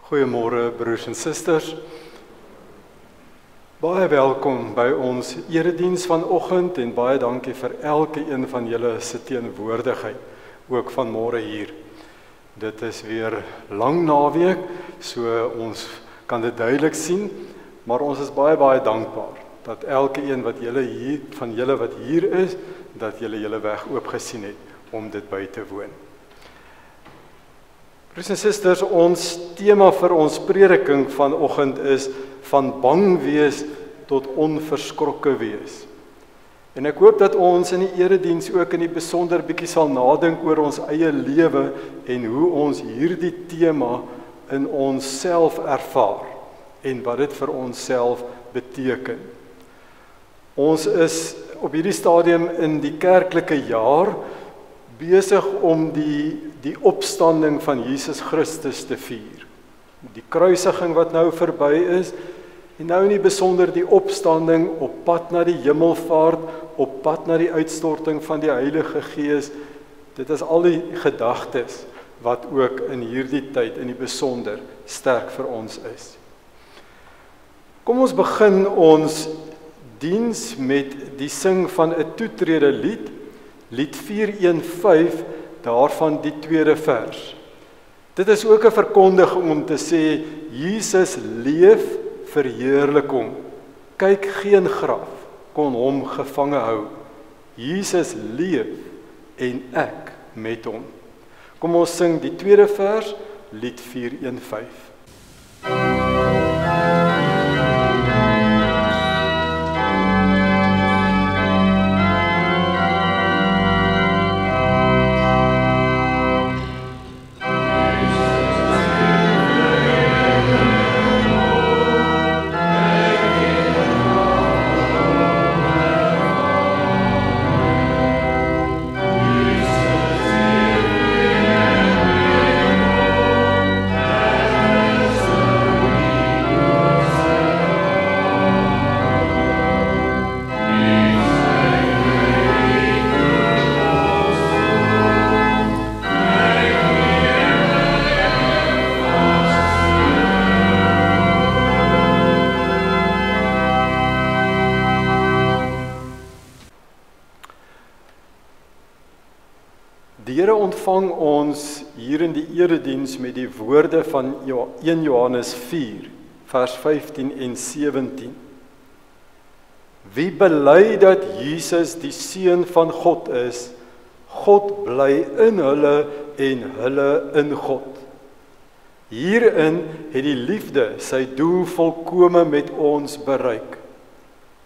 Goeiemôre broers en susters. Baie welkom by ons erediens vanoggend en baie dankie vir elke een van julle se teenwoordigheid, ook vanmôre hier. Dit is weer lang naweek, so ons kan dit duidelik sien, maar ons is baie dankbaar dat elke een wat julle wat hier is, dat julle weg oopgesien het om dit by te woon. Broers en susters, ons tema vir ons prediking vanoggend is van bang wees tot onverskrokke wees. En ek hoop dat ons in die erediens ook in die besonder bietjie sal nadink oor ons eie lewe en hoe ons hierdie tema in onsself ervaar en wat dit vir onsself beteken. Ons is op hierdie stadium in die kerklike jaar besig om die opstanding van Jesus Christus te vier. Die kruisiging wat nou verby is, en nou in die besonder die opstanding op pad na die hemelvaart, op pad na die uitstorting van die Heilige Gees. Dit is al die gedagtes wat ook in hierdie tyd in die besonder sterk vir ons is. Kom ons begin ons diens met die sing van 'n toetrede lied, lied 415, daarvan die tweede vers. Dit is ook 'n verkondiging om te sê, Jesus leef, verheerlik hom. Kyk, geen graf kon hom gevange hou. Jesus leef en ek met hom. Kom ons sing die tweede vers, lied 415. Ontvang ons hier in die erediens met die woorde van 1 Johannes 4, vers 15 en 17. Wie bely dat Jesus die Seun van God is, God bly in hulle en hulle in God. Hierin het die liefde sy doel volkome met ons bereik.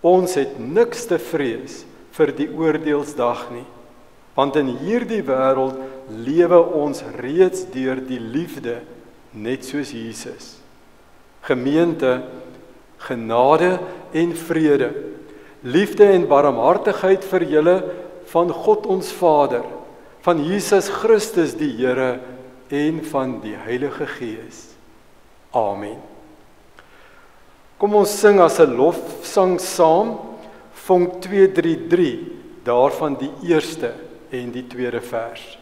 Ons het niks te vrees vir die oordeelsdag nie. Want in hierdie wêreld lewe ons reeds deur die liefde, net soos Jesus. Gemeente, genade en vrede, liefde en barmhartigheid vir julle van God ons Vader, van Jesus Christus die Here en van die Heilige Gees. Amen. Kom ons sing as 'n lofsang saam, Vonk 233, daarvan die eerste en die tweede vers.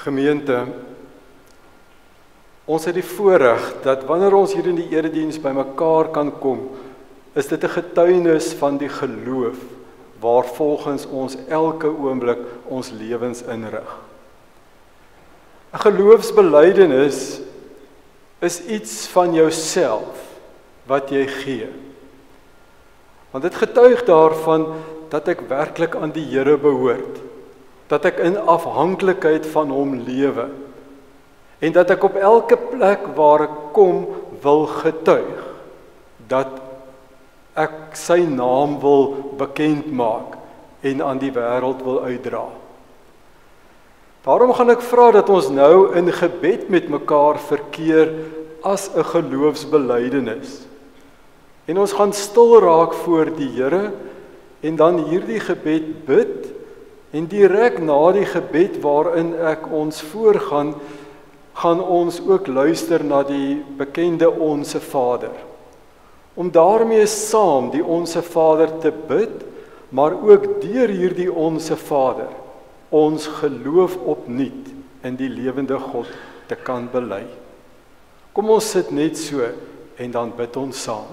Gemeente, ons het die voorreg dat wanneer ons hier in die erediens by mekaar kan kom, is dit 'n getuienis van die geloof waar volgens ons elke oomblik ons lewens inrig. 'n Geloofsbelijdenis is iets van jouself wat jy gee. Want dit getuig daarvan dat ek werklik aan die Here behoort, dat ek in afhanklikheid van hom lewe, en dat ek op elke plek waar ek kom wil getuig, dat ek sy naam wil bekend maak en aan die wêreld wil uitdra. Daarom gaan ek vra dat ons nou in gebed met mekaar verkeer as 'n geloofsbelijdenis. En ons gaan stil raak voor die Here en dan hierdie gebed bid en direk na die gebed waarin ek ons voorgaan, gaan ons ook luister na die bekende Onse Vader. Om daarmee saam die Onse Vader te bid, maar ook deur hierdie Onse Vader ons geloof opnuut in die lewende God te kan bely. Kom ons sit net so en dan bid ons saam.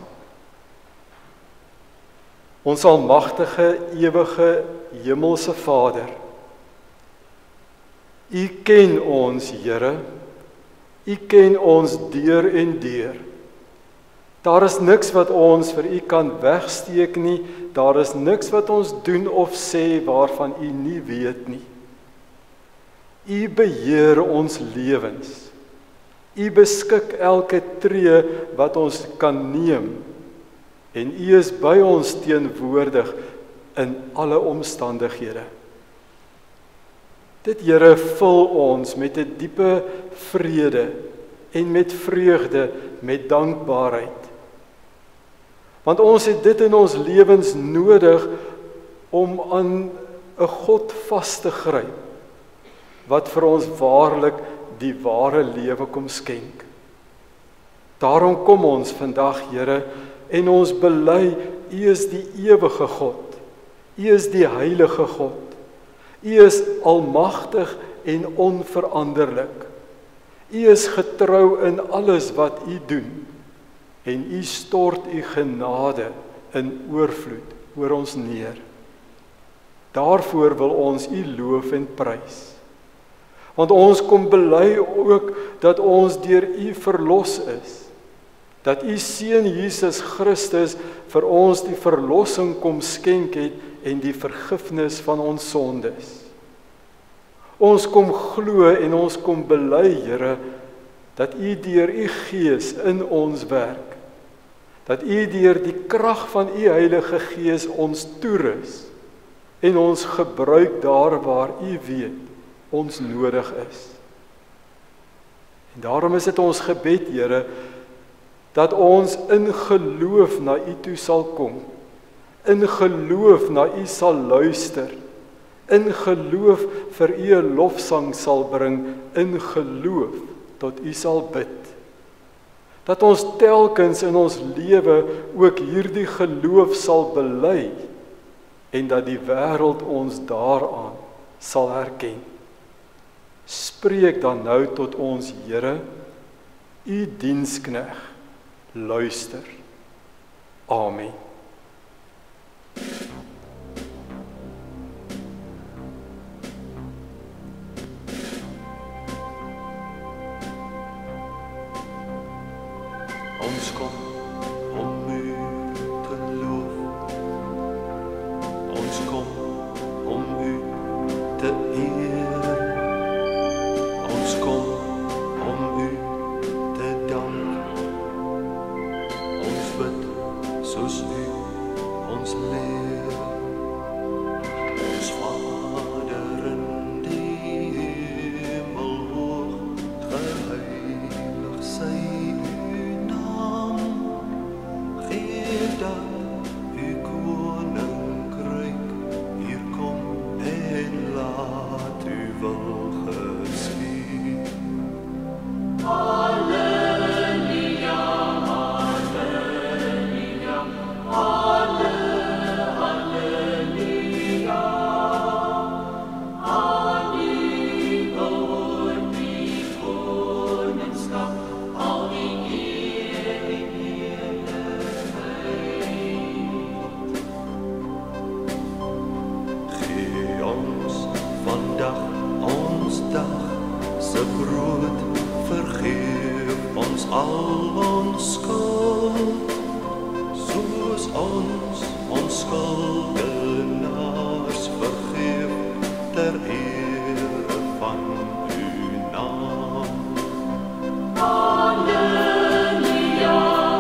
Ons almagtige, ewige, hemelse Vader, U ken ons, Here, U ken ons deur en deur. Daar is niks wat ons vir U kan wegsteek nie, daar is niks wat ons doen of sê waarvan U nie weet nie. U beheer ons lewens. U beskik elke tree wat ons kan neem, en U is by ons teenwoordig in alle omstandighede. Dit, Here, vul ons met 'n diepe vrede en met vreugde, met dankbaarheid. Want ons het dit in ons lewens nodig om aan 'n God vas te gryp, wat vir ons waarlik die ware lewe kom skenk. Daarom kom ons vandag, Here, en ons bely, U is die ewige God, U is die heilige God, U is almagtig en onveranderlik, U is getrou in alles wat U doen, en U stort U genade in oorvloed oor ons neer. Daarvoor wil ons U loof en prys. Want ons kom bely ook dat ons deur U verlos is, dat U Seun Jesus Christus vir ons die verlossing kom skenk het en die vergifnis van ons sondes. Ons kom glo en ons kom bely, Here, dat U deur U Gees in ons werk, dat U deur die krag van U Heilige Gees ons toerus en ons gebruik daar waar U weet ons nodig is. En daarom is dit ons gebed, Here, dat ons in geloof na U toe sal kom, in geloof na U sal luister, in geloof vir U 'n lofsang sal bring, in geloof tot U sal bid. Dat ons telkens in ons lewe ook hierdie geloof sal bely en dat die wêreld ons daaraan sal herken. Spreek dan nou tot ons, Here, U dienskneg, luister. Amen. Ons kom om U te loof, ons kom om U te eer, ons kom om U te dank, ons bid soos U ons leer. Ons Vader in die hemel hoog, geheilig sy U naam, gee dat U koninkryk hier kom en laat U wil geskied. Halleluja, halleluja, halleluja. ons dag se brood, vergeef ons al ons skuld, soos ons skuldenaars vergeef, ter ere van u naam. Halleluja,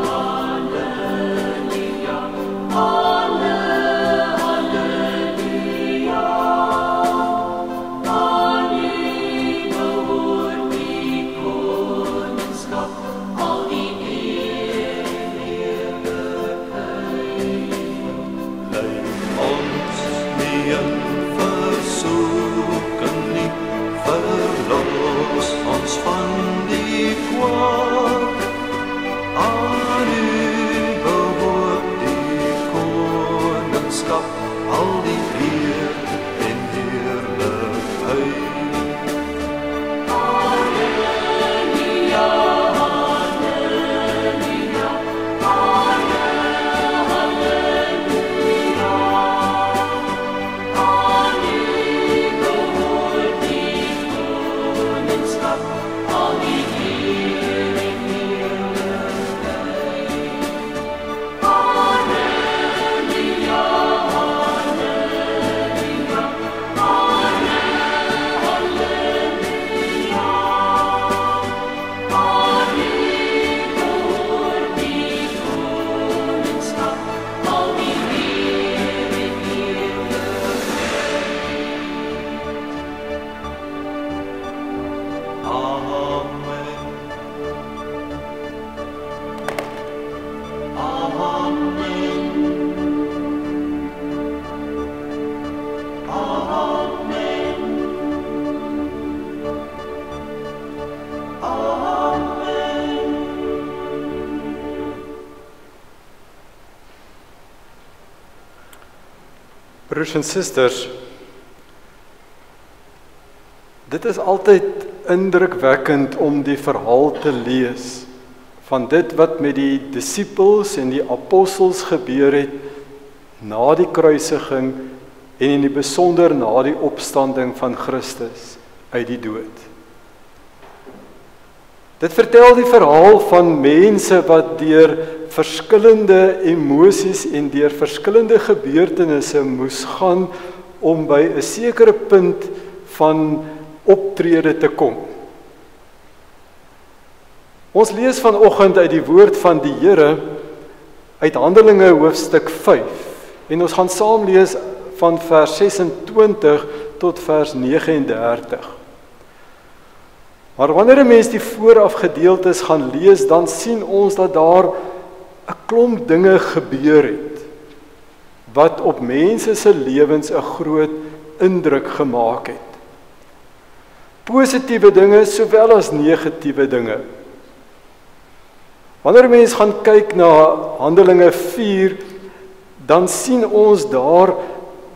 halleluja, halleluja. Aan u behoort die koningskap, al die eer en heerlikheid. Lei ons nie in versoeking nie, verlos ons van die kwaad. Aan u behoort die koningskap, al die eer en heerlikheid. Halleluja, halleluja, halleluja. Aan u behoort die koningskap, al die eer en heerlikheid. Halleluja, halleluja, halleluja. Aan u behoort die koningskap, al die eer en heerlikheid. Amen. Broers en susters, dit is altyd indrukwekkend om die verhaal te lees van dit wat met die disippels en die apostels gebeur het na die kruisiging en in die besonder na die opstanding van Christus uit die dood. Dit vertel die verhaal van mense wat deur verskillende emosies en deur verskillende gebeurtenisse moes gaan om by 'n sekere punt van optrede te kom. Ons lees vanoggend uit die woord van die Here uit Handelinge hoofstuk 5 en ons gaan saam lees van vers 26 tot vers 39. Maar wanneer 'n mens die voorafgedeeltes gaan lees, dan sien ons dat daar 'n klomp dinge gebeur het wat op mense se lewens 'n groot indruk gemaak het. Positiewe dinge sowel as negatiewe dinge. Wanneer 'n mens gaan kyk na Handelinge 4, dan sien ons daar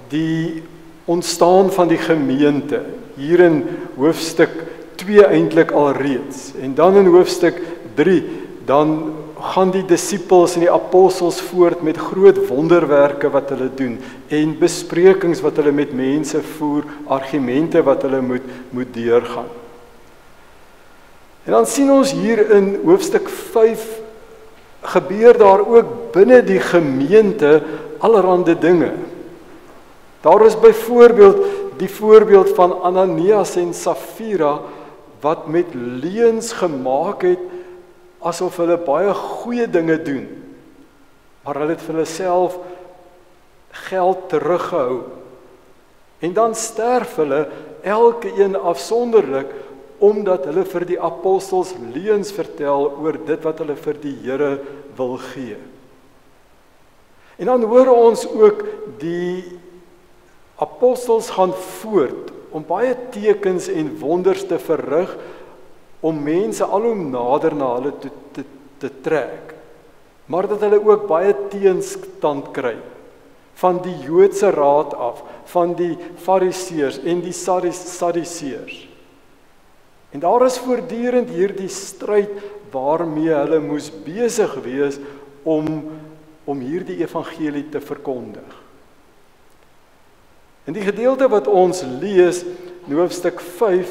die ontstaan van die gemeente, hier in hoofstuk 2 eintlik alreeds. En dan in hoofstuk 3, dan gaan die disippels en die apostels voort met groot wonderwerke wat hulle doen en besprekings wat hulle met mense voer, argumente wat hulle moet deurgaan. En dan sien ons hier in hoofstuk 5 gebeur daar ook binne die gemeente allerhande dinge. Daar is byvoorbeeld die voorbeeld van Ananias en Safira wat met leuns gemaak het asof hulle baie goeie dinge doen, maar hulle het vir hulle self geld teruggehou. En dan sterf hulle elke een afsonderlik omdat hulle vir die apostels leuns vertel oor dit wat hulle vir die Here wil gee. En dan hoor ons ook die apostels gaan voort om baie tekens en wonders te verrig om mense al hoe nader na hulle te trek. Maar dat hulle ook baie teenstand kry van die Joodse raad af, van die Fariseërs en die Sadduseërs. En daar is voortdurend hierdie stryd waarmee hulle moes besig wees om hierdie evangelie te verkondig. In die gedeelte wat ons lees, in hoofstuk 5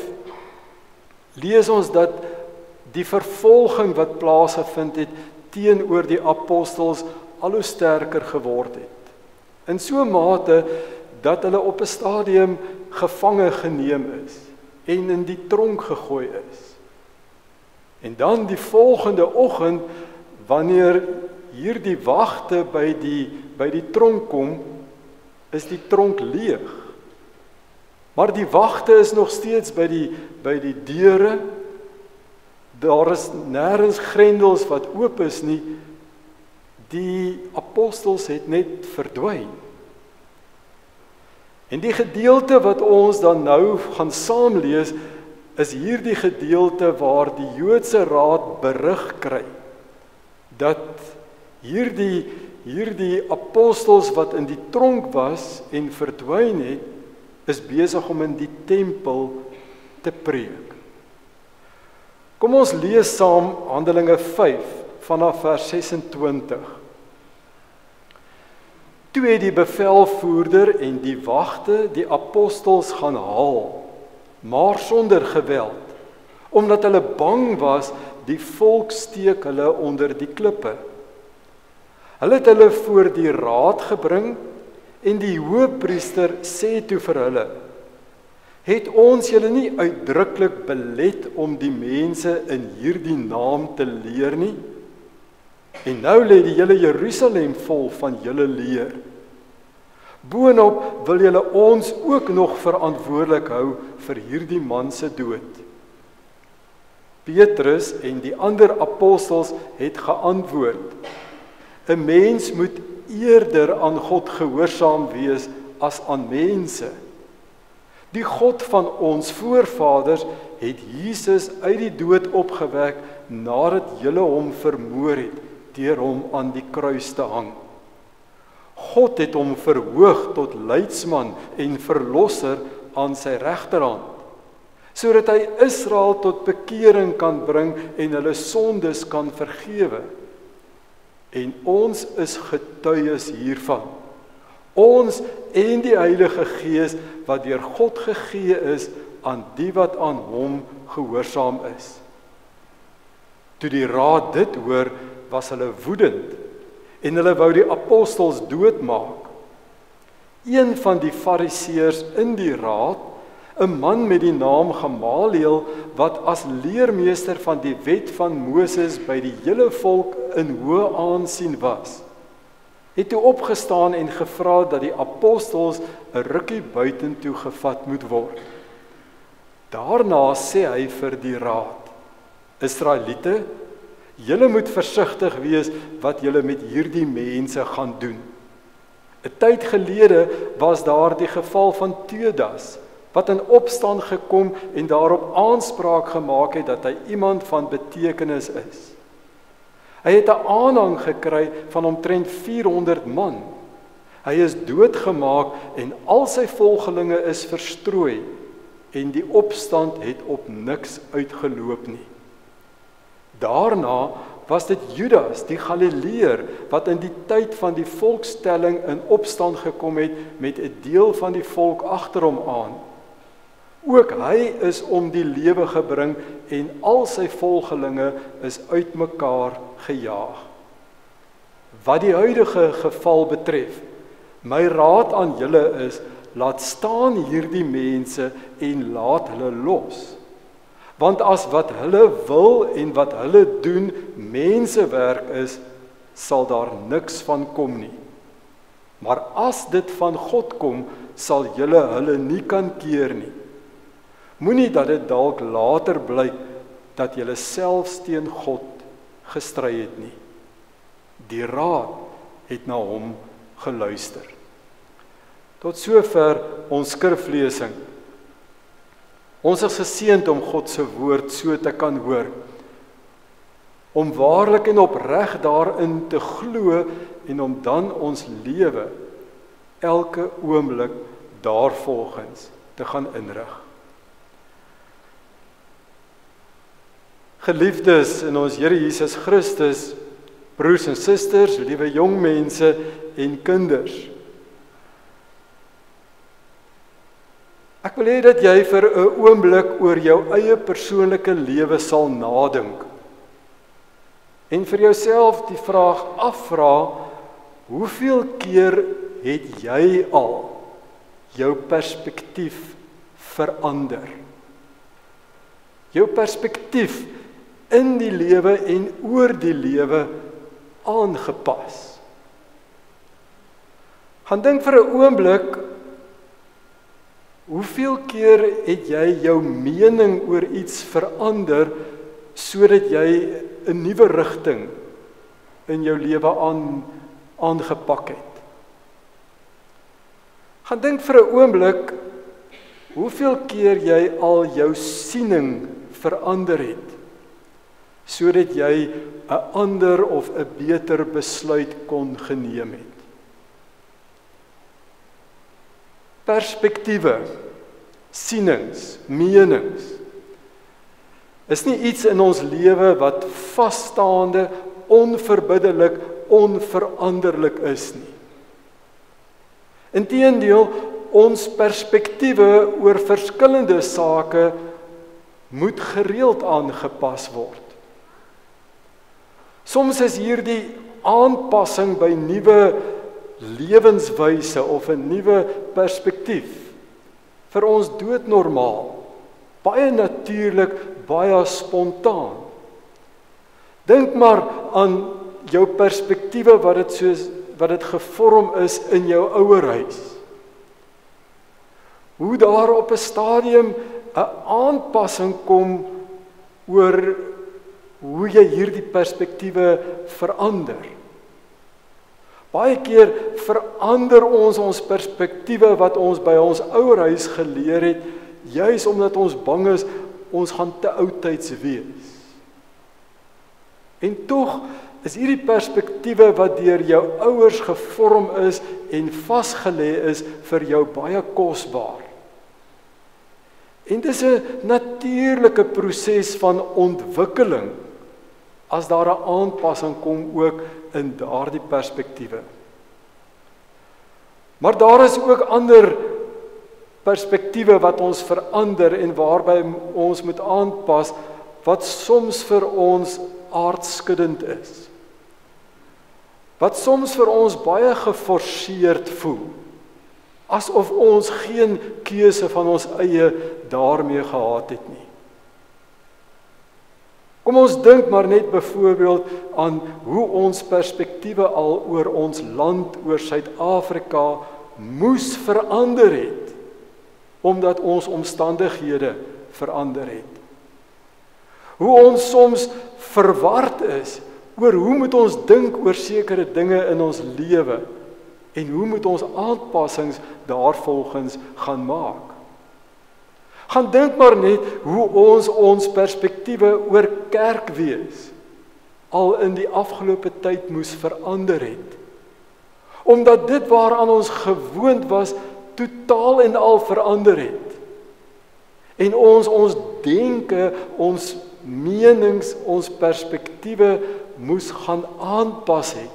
lees ons dat die vervolging wat plaasgevind het teenoor die apostels al hoe sterker geword het. In so 'n mate dat hulle op 'n stadium gevange geneem is en in die tronk gegooi is. En dan die volgende oggend, wanneer hierdie wagte by die tronk kom, is die tronk leeg. Maar die wagte is nog steeds by die deure. Daar is nêrens grendels wat oop is nie. Die apostels het net verdwyn. En die gedeelte wat ons dan nou gaan saamlees, is hierdie gedeelte waar die Joodse Raad berig kry dat hierdie apostels wat in die tronk was en verdwyn het, is besig om in die tempel te preek. Kom ons lees saam Handelinge 5 vanaf vers 26. Toe het die bevelvoerder en die wagte die apostels gaan haal, maar sonder geweld, omdat hulle bang was die volk steek hulle onder die klippe. Hulle het hulle voor die raad gebring en die hoofpriester sê toe vir hulle: "Het ons julle nie uitdruklik belet om die mense in hierdie naam te leer nie? En nou lê die hele Jerusalem vol van julle leer. Boonop wil julle ons ook nog verantwoordelik hou vir hierdie man se dood." Petrus en die ander apostels het geantwoord: "'n Mens moet eerder aan God gehoorsaam wees as aan mense. Die God van ons voorvaders het Jesus uit die dood opgewek nadat julle hom vermoor het deur hom aan die kruis te hang. God het hom verhoog tot leidsman en verlosser aan sy regterhand, sodat hy Israel tot bekering kan bring en hulle sondes kan vergewe. En ons is getuies hiervan, ons en die Heilige Gees wat deur God gegee is aan die wat aan hom gehoorsaam is." Toe die raad dit hoor, was hulle woedend en hulle wou die apostels doodmaak. Een van die fariseërs in die raad, 'n man met die naam Gamaliel, wat as leermeester van die wet van Moses by die hele volk in hoë aansien was, het toe opgestaan en gevra dat die apostels 'n rukkie buitentoe gevat moet word. Daarna sê hy vir die raad: "Israeliete, julle moet versigtig wees wat julle met hierdie mense gaan doen. 'n Tyd gelede was daar die geval van Teudas, wat in opstand gekom en daarop aanspraak gemaak het dat hy iemand van betekenis is. Hy het 'n aanhang gekry van omtrent 400 man. Hy is doodgemaak en al sy volgelinge is verstrooi en die opstand het op niks uitgeloop nie. Daarna was dit Judas, die Galileër, wat in die tyd van die volkstelling in opstand gekom het met 'n deel van die volk agter hom aan. Ook hy is om die lewe gebring en al sy volgelinge is uitmekaar gejaag. Wat die huidige geval betref, my raad aan julle is, laat staan hierdie mense en laat hulle los. Want as wat hulle wil en wat hulle doen mensewerk is, sal daar niks van kom nie. Maar as dit van God kom, sal julle hulle nie kan keer nie. Moenie dat dit dalk later blyk dat julle selfs teen God gestry het nie." Die raad het na hom geluister. Tot sover ons skriflesing. Ons is geseënd om God se woord so te kan hoor, om waarlik en opreg daarin te glo en om dan ons lewe elke oomblik daarvolgens te gaan inrig. Geliefdes in ons Here Jesus Christus, broers en susters, liewe jong mense en kinders. Ek wil hê dat jy vir 'n oomblik oor jou eie persoonlike lewe sal nadink. En vir jouself die vraag afvra, hoeveel keer het jy al jou perspektief verander? Jou perspektief in die lewe en oor die lewe aangepas. Gaan dink vir 'n oomblik, hoeveel keer het jy jou mening oor iets verander sodat jy 'n nuwe rigting in jou lewe aangepak het? Gaan dink vir 'n oomblik, hoeveel keer jy al jou siening verander het sodat jy 'n ander of 'n beter besluit kon geneem het. Perspektiewe, sienings, menings is nie iets in ons lewe wat vasstaande, onverbiddelik, onveranderlik is nie. Inteendeel, ons perspektiewe oor verskillende sake moet gereeld aangepas word. Soms is hierdie aanpassing by nuwe lewenswyse of 'n nuwe perspektief vir ons doodnormaal, baie natuurlik, baie spontaan. Dink maar aan jou perspektiewe wat dit gevorm is in jou ouerhuis. Hoe daar op 'n stadium 'n aanpassing kom oor hoe jy hierdie perspektiewe verander. Baie keer verander ons perspektiewe wat ons by ons ouerhuis geleer het, juis omdat ons bang is ons gaan te oudtyds wees. En tog is hierdie perspektiewe wat deur jou ouers gevorm is en vasgelê is vir jou baie kosbaar. En dis 'n natuurlike proses van ontwikkeling as daar 'n aanpassing kom ook in daardie perspektiewe. Maar daar is ook ander perspektiewe wat ons verander en waarby ons moet aanpas, wat soms vir ons aardskuddend is. Wat soms vir ons baie geforseerd voel, asof ons geen keuse van ons eie daarmee gehad het nie. Kom ons dink maar net byvoorbeeld aan hoe ons perspektiewe al oor ons land, oor Suid-Afrika moes verander het, omdat ons omstandighede verander het. Hoe ons soms verward is oor hoe moet ons dink oor sekere dinge in ons lewe en hoe moet ons aanpassings daarvolgens gaan maak. Gaan dink maar net hoe ons perspektiewe oor kerkwees al in die afgelope tyd moes verander het. Omdat dit waaraan ons gewoond was, totaal en al verander het. En ons denke, ons menings, ons perspektiewe moes gaan aanpas het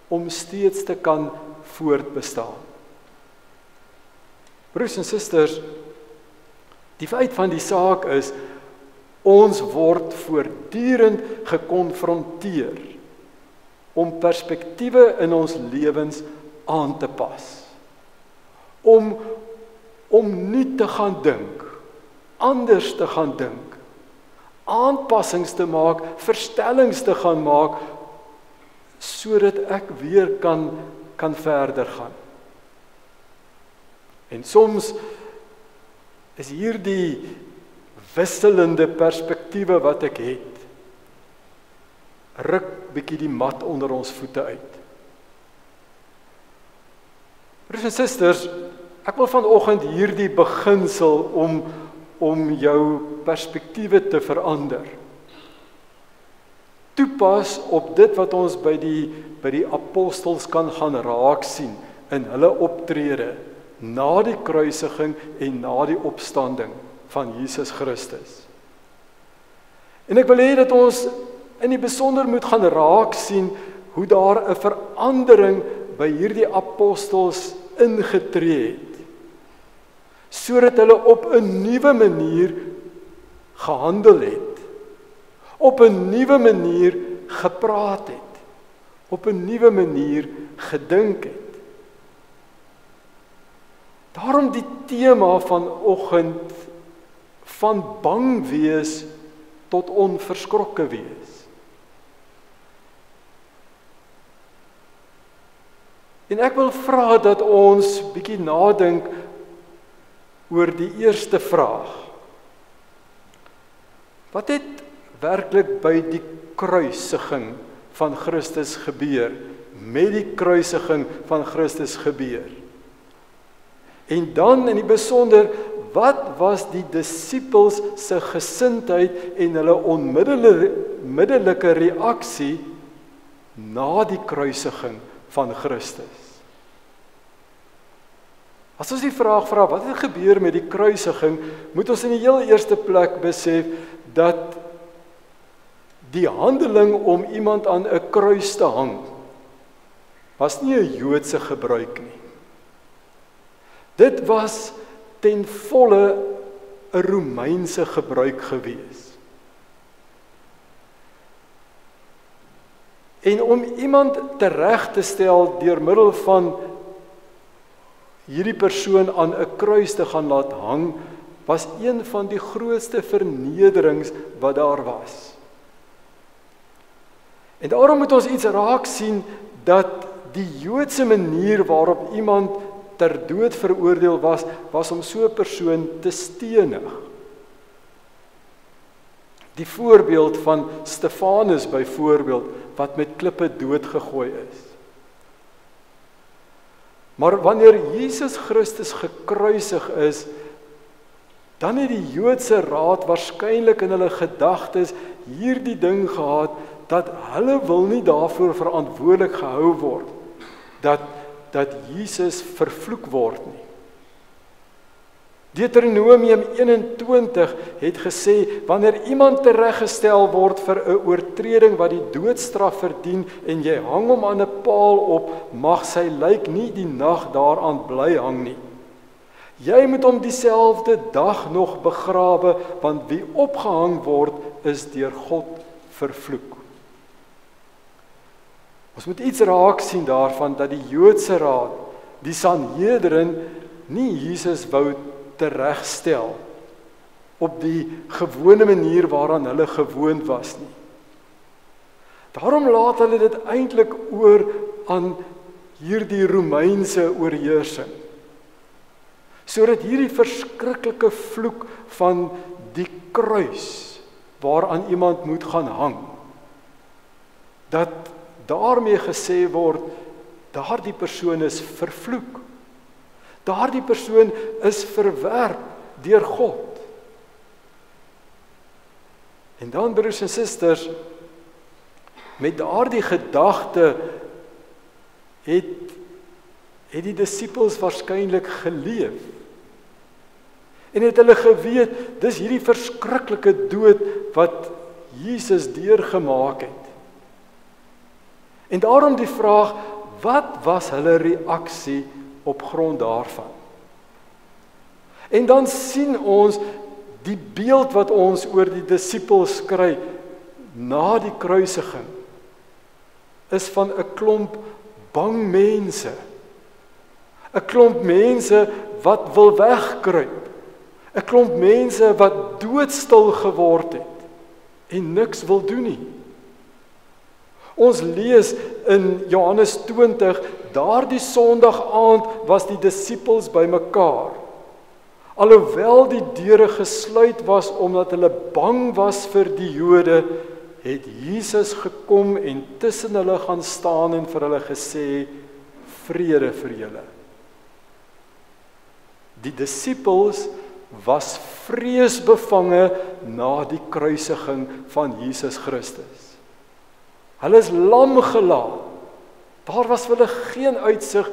om steeds te kan voortbestaan. Broers en susters, die feit van die saak is, ons word voortdurend gekonfronteer om perspektiewe in ons lewens aan te pas. Om nie te gaan dink, anders te gaan dink, aanpassings te maak, verstellings te gaan maak, sodat ek weer kan verder gaan. En soms is hierdie wisselende perspektiewe wat ek het, ruk bietjie die mat onder ons voete uit. Broers en susters, ek wil vanoggend hierdie beginsel om jou perspektiewe te verander, toepas op dit wat ons by die apostels kan gaan raak sien in hulle optrede na die kruisiging en na die opstanding van Jesus Christus. En ek wil hê dat ons in die besonder moet gaan raak sien hoe daar 'n verandering by hierdie apostels ingetree het, sodat hulle op 'n nuwe manier gehandel het, op 'n nuwe manier gepraat het, op 'n nuwe manier gedink het. Daarom die tema vanoggend van bang wees tot onverskrokke wees. En ek wil vra dat ons bietjie nadink oor die eerste vraag. Wat het werklik by die kruisiging van Christus gebeur? Met die kruisiging van Christus gebeur? En dan in die besonder, wat was die disippels se gesindheid en hulle onmiddellike reaksie na die kruisiging van Christus? As ons die vraag vra, wat het gebeur met die kruisiging, moet ons in die heel eerste plek besef dat die handeling om iemand aan 'n kruis te hang, was nie 'n Joodse gebruik nie. Dit was ten volle 'n Romeinse gebruik gewees. En om iemand tereg te stel deur middel van hierdie persoon aan 'n kruis te gaan laat hang, was een van die grootste vernederings wat daar was. En daarom moet ons iets raak sien dat die Joodse manier waarop iemand ter dood veroordeel was om so 'n persoon te stenig. Die voorbeeld van Stefanus byvoorbeeld, wat met klippe doodgegooi is. Maar wanneer Jesus Christus gekruisig is, dan het die Joodse raad waarskynlik in hulle gedagtes hierdie ding gehad, dat hulle wil nie daarvoor verantwoordelik gehou word, dat Jesus vervloek word nie. Deuteronomium 21 het gesê, wanneer iemand tereggestel word vir 'n oortreding wat die doodstraf verdien en jy hang hom aan 'n paal op, mag sy lijk nie die nag daaraan bly hang nie. Jy moet hom dieselfde dag nog begrawe, want wie opgehang word, is deur God vervloek. Ons moet iets raak sien daarvan dat die Joodse raad, die Sanhedrin, nie Jesus wou teregstel op die gewone manier waaraan hulle gewoond was nie. Daarom laat hulle dit eintlik oor aan hierdie Romeinse oorheersing. Sodat hierdie verskriklike vloek van die kruis waaraan iemand moet gaan hang, dat daarmee gesê word, daardie persoon is vervloek. Daardie persoon is verwerp deur God. En dan, broers en susters, met daardie gedagte het die disippels waarskynlik geleef. En het hulle geweet, dis hierdie verskriklike dood wat Jesus deurgemaak het. En daarom die vraag, wat was hulle reaksie op grond daarvan? En dan sien ons die beeld wat ons oor die disippels kry na die kruisiging is van 'n klomp bang mense. 'n Klomp mense wat wil wegkruip. 'n Klomp mense wat doodstil geword het en niks wil doen nie. Ons lees in Johannes 20, daardie Sondag aand was die disippels bymekaar. Alhoewel die deure gesluit was omdat hulle bang was vir die Jode, het Jesus gekom en tussen hulle gaan staan en vir hulle gesê, vrede vir julle. Die disippels was vreesbevange na die kruisiging van Jesus Christus. Hulle is lam gelaat. Daar was vir hulle geen uitsig,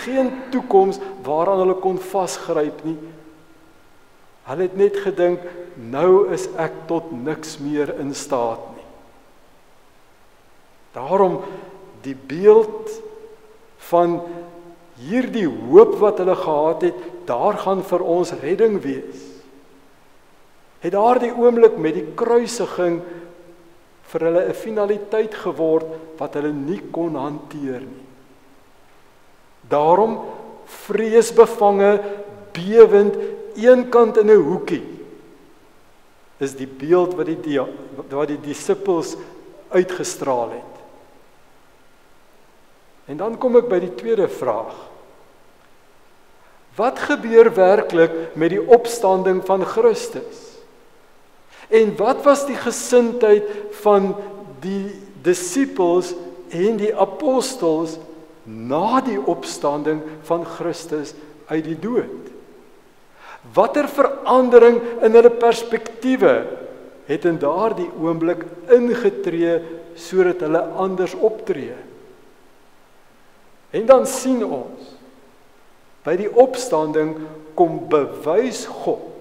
geen toekoms waaraan hulle kon vasgryp nie. Hulle het net gedink, nou is ek tot niks meer in staat nie. Daarom die beeld van hierdie hoop wat hulle gehad het, daar gaan vir ons redding wees. Het daardie oomblik met die kruisiging vir hulle 'n finaliteit geword wat hulle nie kon hanteer nie. Daarom vreesbevange, bewend, eenkant in 'n hoekie, is die beeld wat die disippels uitgestraal het. En dan kom ek by die tweede vraag. Wat gebeur werklik met die opstanding van Christus? En wat was die gesindheid van die disippels en die apostels na die opstanding van Christus uit die dood? Watter verandering in hulle perspektiewe het in daardie oomblik ingetree sodat hulle anders optree? En dan sien ons, by die opstanding kom bewys God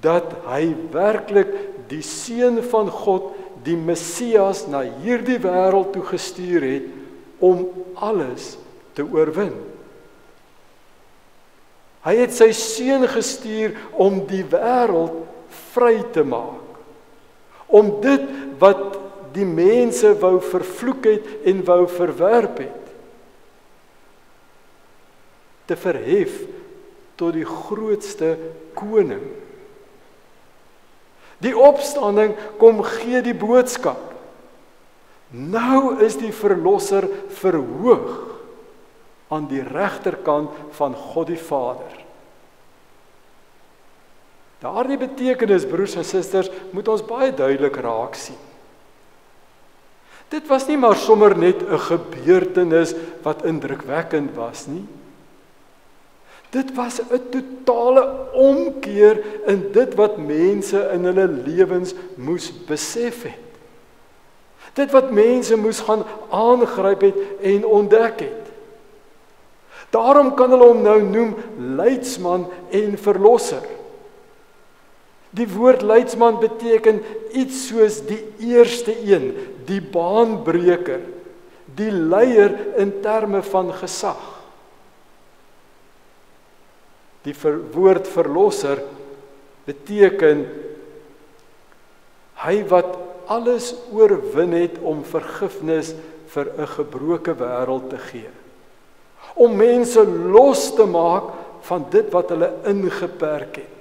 dat hy werklik die Seun van God, die Messias, na hierdie wêreld toe gestuur het om alles te oorwin. Hy het sy Seun gestuur om die wêreld vry te maak. Om dit wat die mense wou vervloek het en wou verwerp het, te verhef tot die grootste koning. Die opstanding kom gee die boodskap. Nou is die verlosser verhoog aan die regterkant van God die Vader. Daardie betekenis, broers en susters, moet ons baie duidelik raak sien. Dit was nie maar sommer net 'n gebeurtenis wat indrukwekkend was nie. Dit was 'n totale omkeer in dit wat mense in hulle lewens moes besef het. Dit wat mense moes gaan aangryp het en ontdek het. Daarom kan hulle hom nou noem leidsman en verlosser. Die woord leidsman beteken iets soos die eerste een, die baanbreker, die leier in terme van gesag. Die woord verlosser beteken hy wat alles oorwin het om vergifnis vir 'n gebroke wêreld te gee. Om mense los te maak van dit wat hulle ingeperk het.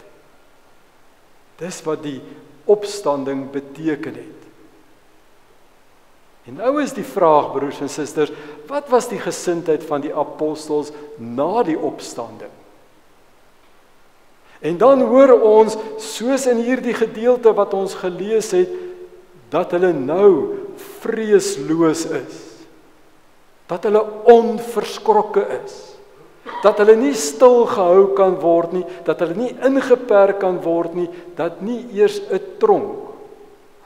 Dis wat die opstanding beteken het. En nou is die vraag, broers en susters, wat was die gesindheid van die apostels na die opstanding? En dan hoor ons, soos in hierdie gedeelte wat ons gelees het, dat hulle nou vreesloos is. Dat hulle onverskrokke is. Dat hulle nie stilgehou kan word nie, dat hulle nie ingeperk kan word nie, dat nie eers 'n tronk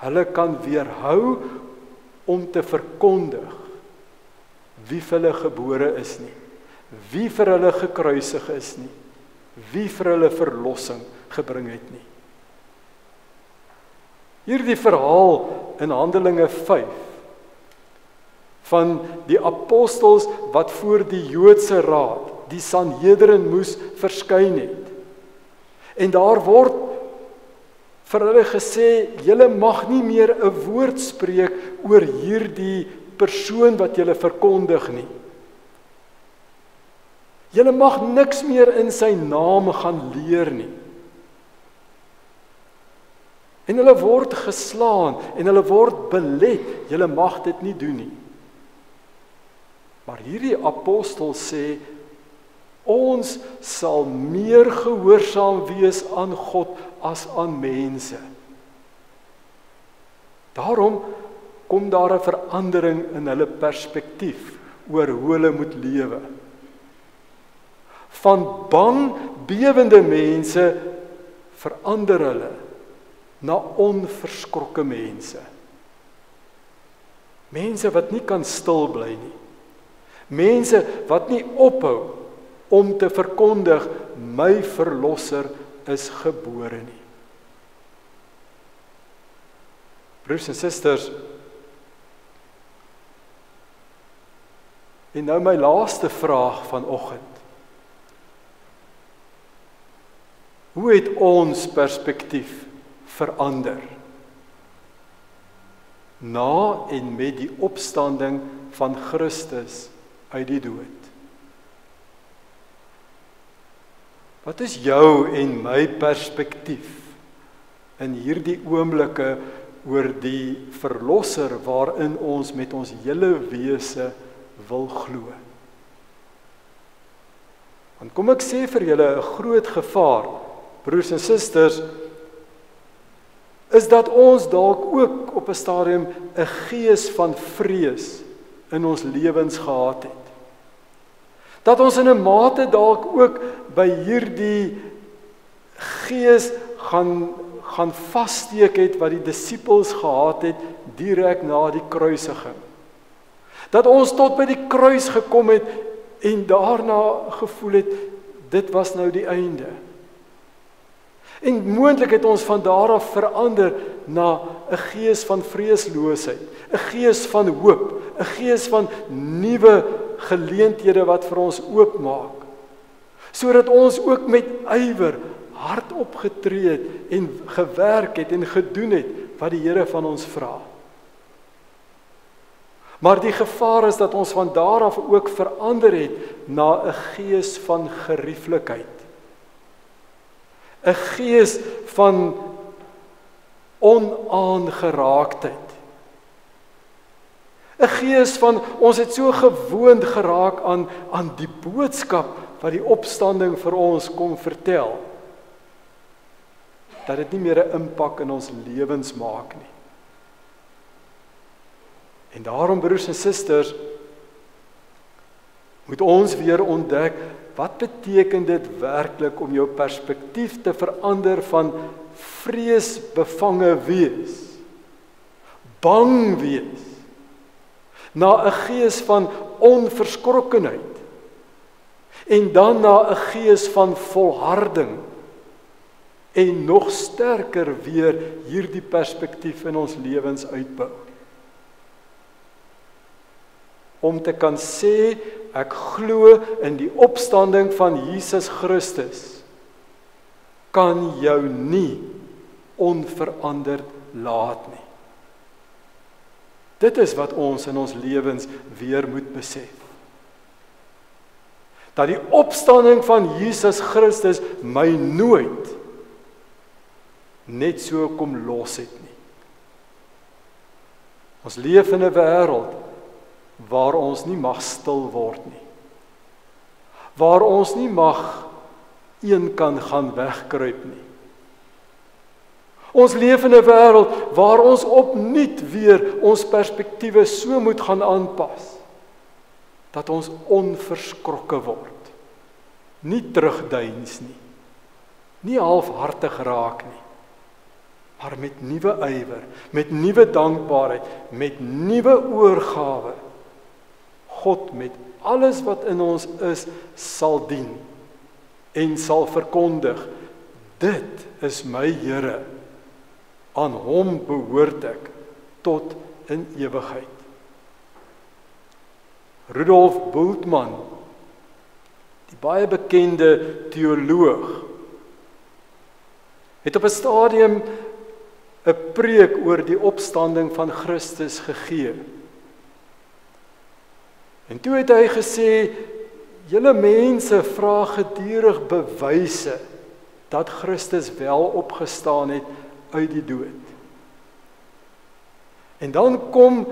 hulle kan weerhou om te verkondig wie vir hulle gebore is nie, wie vir hulle gekruisig is nie, wie vir hulle verlossing gebring het nie. Hierdie verhaal in Handelinge 5 van die apostels wat voor die Joodse raad, die Sanhedrin, moes verskyn het. En daar word vir hulle gesê, julle mag nie meer 'n woord spreek oor hierdie persoon wat julle verkondig nie. Julle mag niks meer in sy naam gaan leer nie. En hulle word geslaan en hulle word belet, julle mag dit nie doen nie. Maar hierdie apostel sê, ons sal meer gehoorsaam wees aan God as aan mense. Daarom kom daar 'n verandering in hulle perspektief oor hoe hulle moet lewe. Van bang, bewende mense verander hulle na onverskrokke mense. Mense wat nie kan stil bly nie. Mense wat nie ophou om te verkondig, my verlosser is gebore nie. Broers en susters, En nou my laaste vraag vanoggend. Hoe het ons perspektief verander na en met die opstanding van Christus uit die dood? Wat is jou en my perspektief in hierdie oomblikke oor die verlosser waarin ons met ons hele wese wil glo? Want kom ek sê vir julle, 'n groot gevaar, broers en susters, is dat ons dalk ook op 'n stadium 'n gees van vrees in ons lewens gehad het. Dat ons in 'n mate dalk ook by hierdie gees gaan vassteek het wat die disippels gehad het direk na die kruisiging. Dat ons tot by die kruis gekom het en daarna gevoel het, dit was nou die einde. En moontlik het ons van daar af verander na 'n gees van vreesloosheid, 'n gees van hoop, 'n gees van nuwe geleenthede wat vir ons oopmaak, sodat ons ook met ywer hard opgetree het en gewerk het en gedoen het wat die Here van ons vra. Maar die gevaar is dat ons van daar af ook verander het na 'n gees van gerieflikheid, 'n gees van onaangeraaktheid, 'n gees van ons het so gewoond geraak aan die boodskap wat die opstanding vir ons kom vertel, dat dit nie meer 'n impak in ons lewens maak nie. En daarom, broers en susters, moet ons weer ontdek, wat beteken dit werklik om jou perspektief te verander van vreesbevange wees, bang wees, na 'n gees van onverskrokkenheid, en dan na 'n gees van volharding, en nog sterker weer hierdie perspektief in ons lewens uitbou. Om te kan sê, ek glo in die opstanding van Jesus Christus, kan jou nie onveranderd laat nie. Dit is wat ons in ons lewens weer moet besef. Dat die opstanding van Jesus Christus my nooit net so kom los het nie. Ons leef in 'n wêreld waar ons nie mag stil word nie. Waar ons nie mag een kan gaan wegkruip nie. Ons leef in 'n wêreld waar ons opnuut weer ons perspektiewe so moet gaan aanpas, dat ons onverskrokke word. Nie terugdeins nie. Nie halfhartig raak nie. Maar met nuwe ywer, met nuwe dankbaarheid, met nuwe oorgawe, God met alles wat in ons is, sal dien en sal verkondig, dit is my Here, aan hom behoort ek tot in ewigheid. Rudolf Bultmann, die baie bekende teoloog, het op 'n stadium 'n preek oor die opstanding van Christus gegee. En toe het hy gesê, julle mense vra gedurig bewyse dat Christus wel opgestaan het uit die dood. En dan kom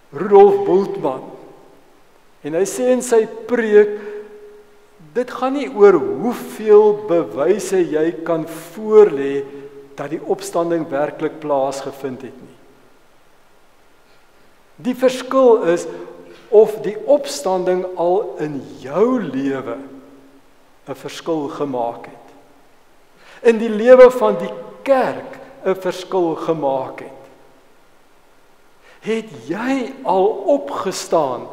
Rudolf Bultmann en hy sê in sy preek, dit gaan nie oor hoeveel bewyse jy kan voorlê dat die opstanding werklik plaasgevind het nie. Die verskil is of die opstanding al in jou lewe 'n verskil gemaak het. In die lewe van die kerk 'n verskil gemaak het. Het jy al opgestaan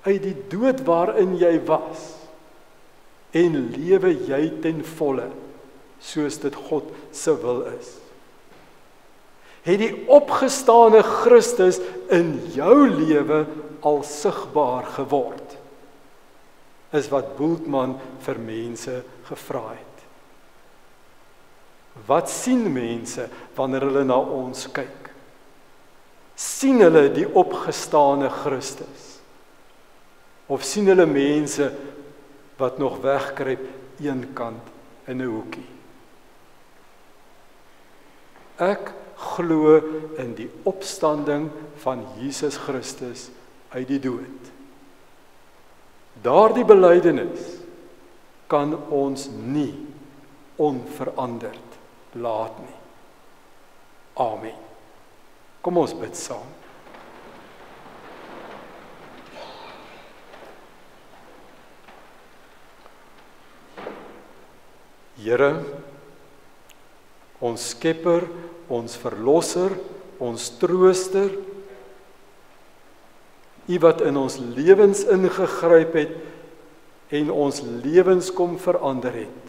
uit die dood waarin jy was en lewe jy ten volle soos dit God se wil is? Het die opgestane Christus in jou lewe al sigbaar geword? Is wat Bultmann vir mense gevra het. Wat sien mense wanneer hulle na ons kyk? Sien hulle die opgestane Christus? Of sien hulle mense wat nog wegkruip eenkant in 'n hoekie? Ek glo in die opstanding van Jesus Christus uit die dood. Daardie belydenis kan ons nie onveranderd laat nie. Amen. Kom ons bid saam. Here, ons Skepper, ons Verlosser, ons Trooster, U wat in ons lewens ingegryp het en ons lewens kom verander het.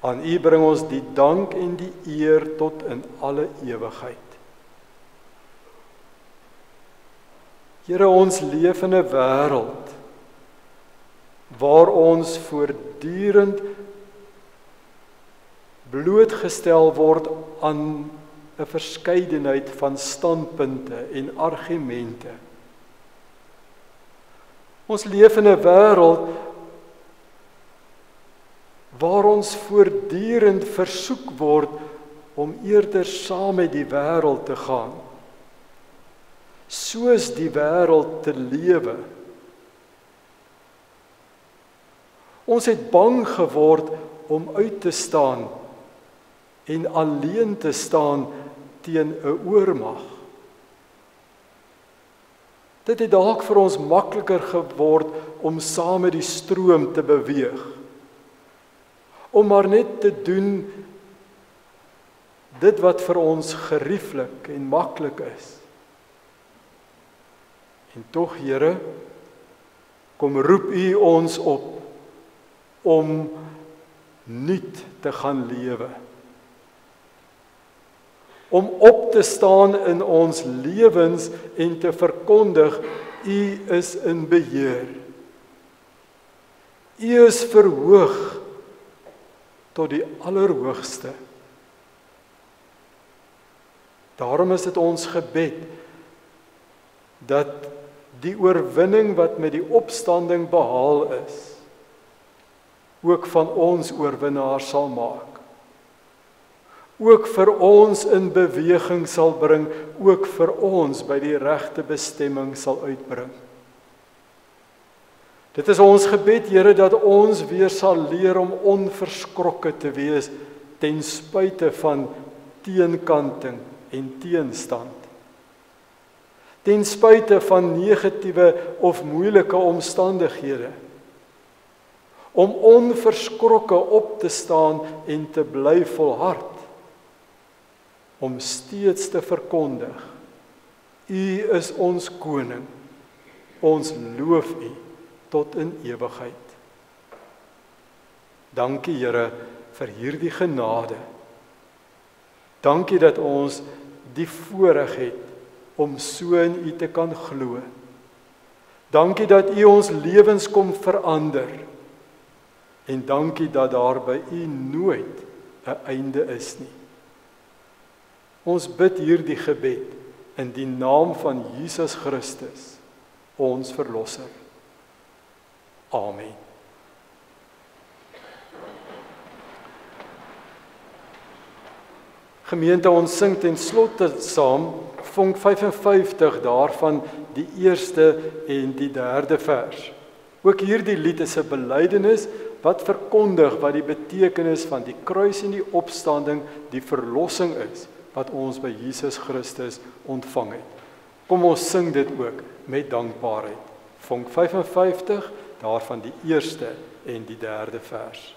Aan U bring ons die dank en die eer tot in alle ewigheid. Here, ons leef in 'n wêreld waar ons voortdurend blootgestel word aan 'n verskeidenheid van standpunte en argumente. Ons leef in 'n wêreld waar ons voortdurend versoek word om eerder saam met die wêreld te gaan, soos die wêreld te lewe. Ons het bang geword om uit te staan en alleen te staan teen 'n oormag. Dit het dalk vir ons makliker geword om saam met die stroom te beweeg, om maar net te doen dit wat vir ons gerieflik en maklik is. En tog, Here, kom roep U ons op om nuut te gaan lewe. Om op te staan in ons lewens en te verkondig, U is in beheer. U is verhoog tot die Allerhoogste. Daarom is dit ons gebed dat die oorwinning wat met die opstanding behaal is, ook van ons oorwinnaars sal maak. Ook vir ons in beweging sal bring, ook vir ons by die regte bestemming sal uitbring. Dit is ons gebed, Here, dat ons weer sal leer om onverskrokke te wees ten spyte van teenkanting en teenstand. Ten spyte van negatiewe of moeilike omstandighede. Om onverskrokke op te staan en te bly volhard. Om steeds te verkondig, U is ons koning, ons loof U tot in ewigheid. Dankie, Here, vir hierdie genade. Dankie dat ons die voorreg het om so in U te kan glo. Dankie dat U ons lewens kom verander. En dankie dat daar by U nooit 'n einde is nie. Ons bid hierdie gebed in die naam van Jesus Christus, ons Verlosser. Amen. Gemeente, ons sing ten slotte saam vonk 55 daarvan die eerste en die derde vers. Ook hierdie lied is 'n belydenis wat verkondig wat die betekenis van die kruis en die opstanding, die verlossing is, wat ons by Jesus Christus ontvang het. Kom ons sing dit ook met dankbaarheid. Vonk 55, daarvan die eerste en die derde vers.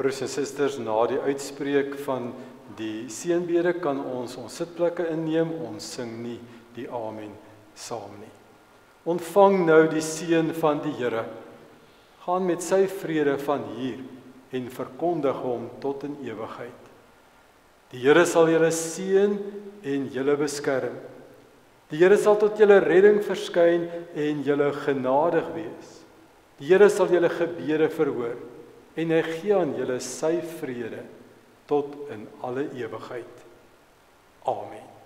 broers en susters, na die uitspreek van die seënbede kan ons sitplekke inneem, ons sing nie die amen saam nie. Ontvang nou die seën van die Here. Gaan met sy vrede van hier en verkondig hom tot in ewigheid. Die Here sal julle seën en julle beskerm. Die Here sal tot julle redding verskyn en julle genadig wees. Die Here sal julle gebede verhoor en hy gee aan julle sy vrede tot in alle ewigheid. Amen.